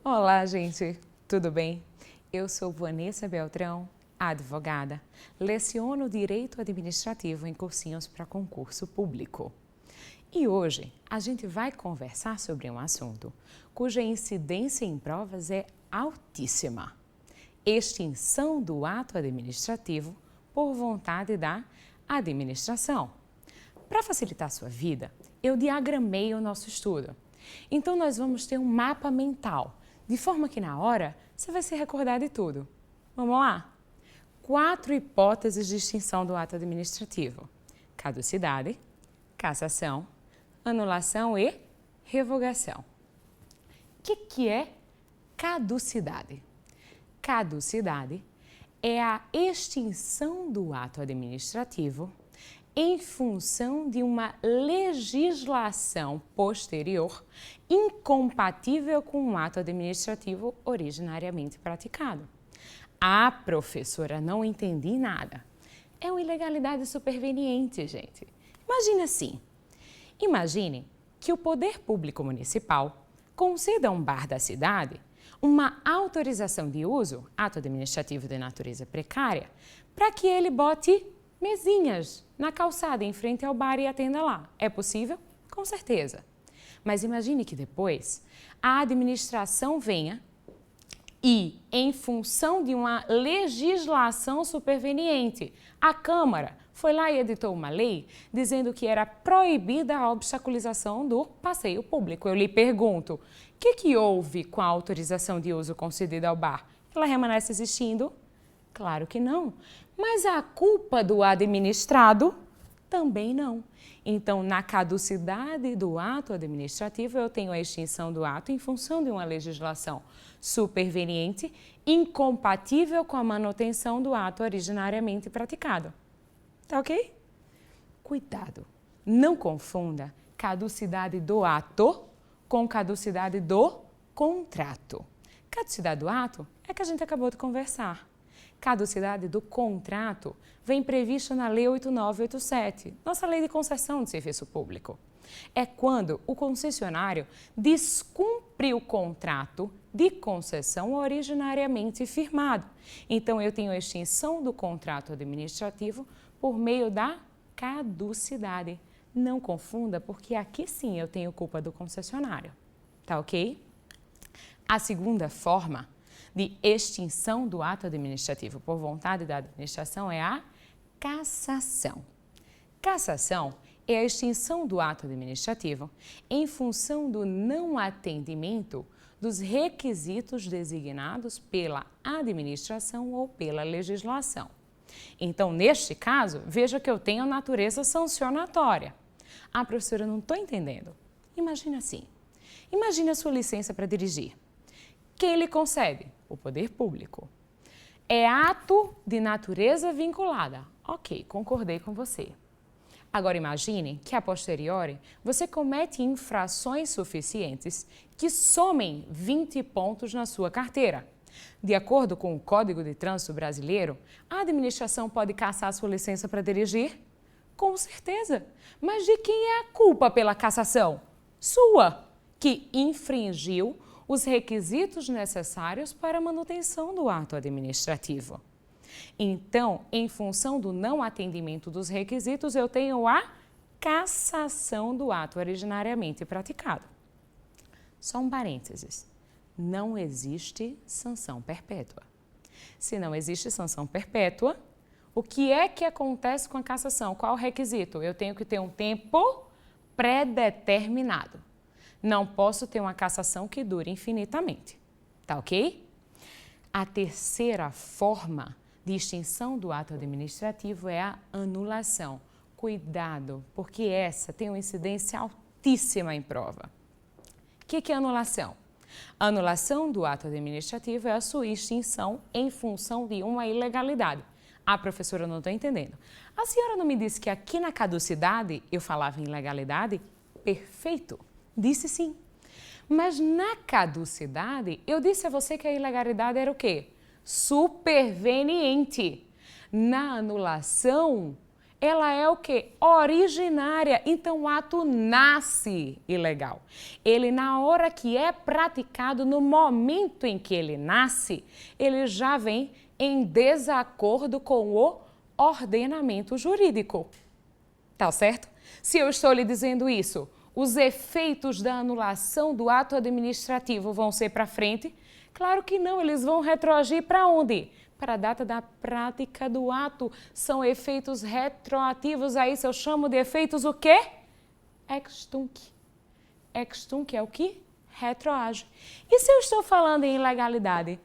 Olá, gente, tudo bem? Eu sou Vanessa Beltrão, advogada. Leciono Direito Administrativo em cursinhos para concurso público. E hoje a gente vai conversar sobre um assunto cuja incidência em provas é altíssima: extinção do ato administrativo por vontade da administração. Para facilitar a sua vida, eu diagramei o nosso estudo. Então, nós vamos ter um mapa mental, de forma que na hora você vai se recordar de tudo. Vamos lá? 4 hipóteses de extinção do ato administrativo: caducidade, cassação, anulação e revogação. O que é caducidade? Caducidade é a extinção do ato administrativo em função de uma legislação posterior incompatível com o ato administrativo originariamente praticado. Ah, professora, não entendi nada. É uma ilegalidade superveniente, gente. Imagine assim. Imagine que o poder público municipal conceda a um bar da cidade uma autorização de uso, ato administrativo de natureza precária, para que ele bote mesinhas na calçada em frente ao bar e atenda lá. É possível? Com certeza. Mas imagine que depois a administração venha e, em função de uma legislação superveniente, a Câmara foi lá e editou uma lei dizendo que era proibida a obstaculização do passeio público. Eu lhe pergunto, o que houve com a autorização de uso concedida ao bar? Ela permanece existindo? Claro que não. Mas a culpa do administrado? Também não. Então, na caducidade do ato administrativo, eu tenho a extinção do ato em função de uma legislação superveniente incompatível com a manutenção do ato originariamente praticado. Tá ok? Cuidado, não confunda caducidade do ato com caducidade do contrato. Caducidade do ato é que a gente acabou de conversar. Caducidade do contrato vem previsto na Lei 8987, nossa Lei de Concessão de Serviço Público. É quando o concessionário descumpre o contrato de concessão originariamente firmado. Então, eu tenho a extinção do contrato administrativo por meio da caducidade. Não confunda, porque aqui sim eu tenho culpa do concessionário. Tá ok? A segunda forma de extinção do ato administrativo por vontade da administração é a cassação. Cassação é a extinção do ato administrativo em função do não atendimento dos requisitos designados pela administração ou pela legislação. Então, neste caso, veja que eu tenho a natureza sancionatória. Ah, professora, eu não estou entendendo. Imagina assim. Imagine a sua licença para dirigir. Quem lhe concede? O poder público. É ato de natureza vinculada. Ok, concordei com você. Agora imagine que, a posteriori, você comete infrações suficientes que somem 20 pontos na sua carteira. De acordo com o Código de Trânsito Brasileiro, a administração pode cassar sua licença para dirigir? Com certeza. Mas de quem é a culpa pela cassação? Sua, que infringiu os requisitos necessários para a manutenção do ato administrativo. Então, em função do não atendimento dos requisitos, eu tenho a cassação do ato originariamente praticado. Só um parênteses. Não existe sanção perpétua. Se não existe sanção perpétua, o que é que acontece com a cassação? Qual o requisito? Eu tenho que ter um tempo pré-determinado. Não posso ter uma cassação que dure infinitamente. Tá ok? A terceira forma de extinção do ato administrativo é a anulação. Cuidado, porque essa tem uma incidência altíssima em prova. O que é anulação? A anulação do ato administrativo é a sua extinção em função de uma ilegalidade. Ah, professora, eu não estou entendendo. A senhora não me disse que aqui na caducidade eu falava em ilegalidade? Perfeito, disse sim. Mas na caducidade, eu disse a você que a ilegalidade era o quê? Superveniente. Na anulação, Ela é o quê? Originária. Então, o ato nasce ilegal. Ele, na hora que é praticado, no momento em que ele nasce, ele já vem em desacordo com o ordenamento jurídico. Tá certo? Se eu estou lhe dizendo isso, os efeitos da anulação do ato administrativo vão ser para frente? Claro que não, eles vão retroagir para onde? Para a data da prática do ato. São efeitos retroativos, a isso eu chamo de efeitos o quê? Ex tunc. Ex tunc é o que? Retroage. E se eu estou falando em ilegalidade?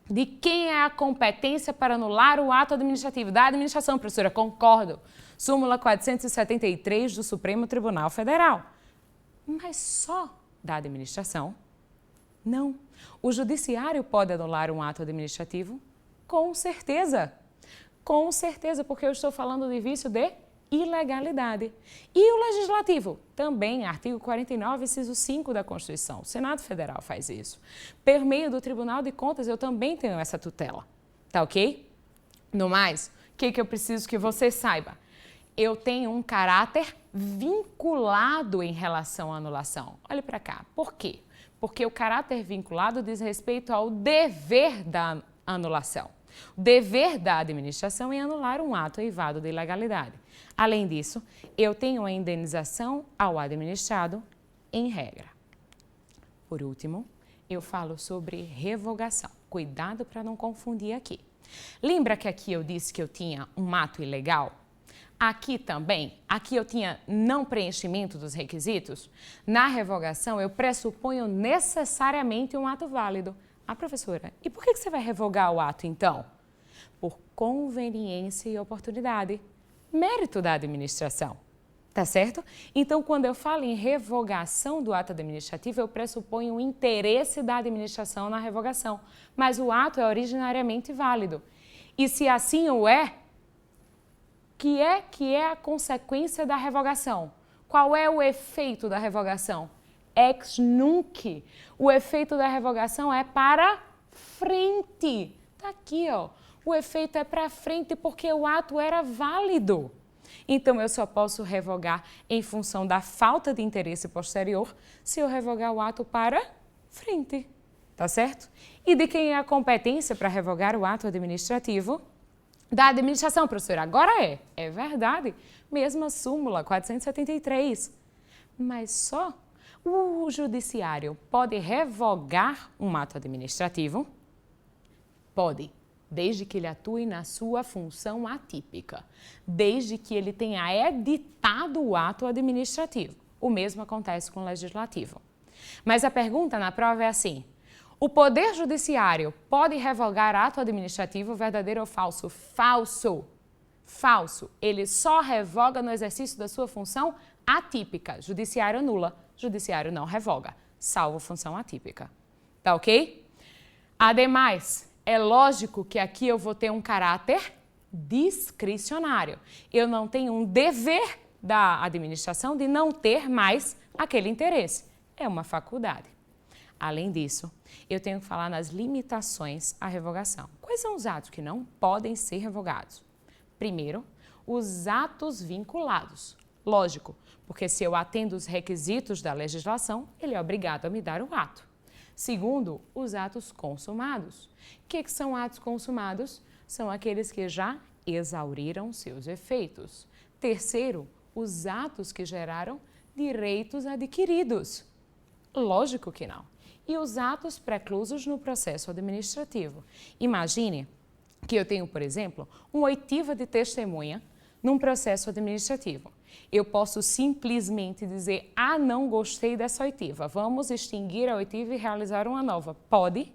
De quem é a competência para anular o ato administrativo? Da administração, professora, concordo. Súmula 473 do Supremo Tribunal Federal. Mas só da administração? Não. O judiciário pode anular um ato administrativo? Com certeza. Com certeza, porque eu estou falando de vício de ilegalidade. E o legislativo? Também, artigo 49, inciso 5 da Constituição. O Senado Federal faz isso. Por meio do Tribunal de Contas, eu também tenho essa tutela. Tá ok? No mais, o que eu preciso que você saiba? Eu tenho um caráter vinculado em relação à anulação. Olhe para cá. Por quê? Porque o caráter vinculado diz respeito ao dever da anulação. O dever da administração é anular um ato eivado de ilegalidade. Além disso, eu tenho a indenização ao administrado em regra. Por último, eu falo sobre revogação. Cuidado para não confundir aqui. Lembra que aqui eu disse que eu tinha um ato ilegal? Aqui também, aqui eu tinha não preenchimento dos requisitos. Na revogação, eu pressuponho necessariamente um ato válido. Ah, professora, e por que você vai revogar o ato, então? Por conveniência e oportunidade. Mérito da administração. Tá certo? Então, quando eu falo em revogação do ato administrativo, eu pressuponho o interesse da administração na revogação. Mas o ato é originariamente válido. E se assim o é, que é a consequência da revogação? Qual é o efeito da revogação? Ex nunc. O efeito da revogação é para frente. Tá aqui, ó. O efeito é para frente porque o ato era válido. Então, eu só posso revogar em função da falta de interesse posterior se eu revogar o ato para frente. Tá certo? E de quem é a competência para revogar o ato administrativo? Da administração, professora. Agora é. É verdade. Mesma súmula 473. Mas só o judiciário pode revogar um ato administrativo? Pode, desde que ele atue na sua função atípica, desde que ele tenha editado o ato administrativo. O mesmo acontece com o legislativo. Mas a pergunta na prova é assim: o Poder Judiciário pode revogar ato administrativo, verdadeiro ou falso? Falso. Falso. Ele só revoga no exercício da sua função atípica. Judiciário anula. Judiciário não revoga, salvo função atípica. Tá ok? Ademais, é lógico que aqui eu vou ter um caráter discricionário. Eu não tenho um dever da administração de não ter mais aquele interesse. É uma faculdade. Além disso, eu tenho que falar nas limitações à revogação. Quais são os atos que não podem ser revogados? Primeiro, os atos vinculados. Lógico, porque se eu atendo os requisitos da legislação, ele é obrigado a me dar o ato. Segundo, os atos consumados. O que são atos consumados? São aqueles que já exauriram seus efeitos. Terceiro, os atos que geraram direitos adquiridos. Lógico que não. E os atos preclusos no processo administrativo. Imagine que eu tenho, por exemplo, uma oitiva de testemunha num processo administrativo. Eu posso simplesmente dizer, não gostei dessa oitiva, vamos extinguir a oitiva e realizar uma nova. Pode?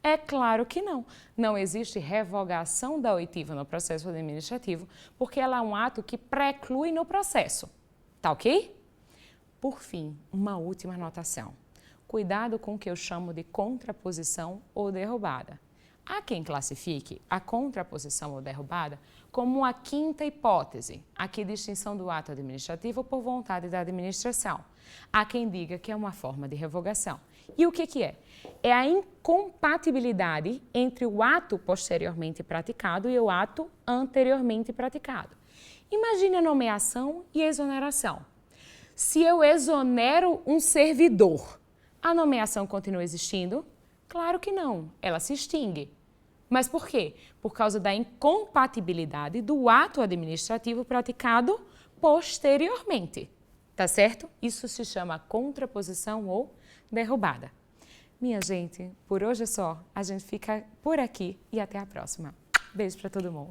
É claro que não. Não existe revogação da oitiva no processo administrativo, porque ela é um ato que preclui no processo. Tá ok? Por fim, uma última anotação. Cuidado com o que eu chamo de contraposição ou derrubada. Há quem classifique a contraposição ou derrubada como uma quinta hipótese, aqui distinção do ato administrativo por vontade da administração. Há quem diga que é uma forma de revogação. E o que é? É a incompatibilidade entre o ato posteriormente praticado e o ato anteriormente praticado. Imagine a nomeação e a exoneração. Se eu exonero um servidor, a nomeação continua existindo? Claro que não, ela se extingue. Mas por quê? Por causa da incompatibilidade do ato administrativo praticado posteriormente. Tá certo? Isso se chama contraposição ou derrubada. Minha gente, por hoje é só. A gente fica por aqui e até a próxima. Beijo para todo mundo.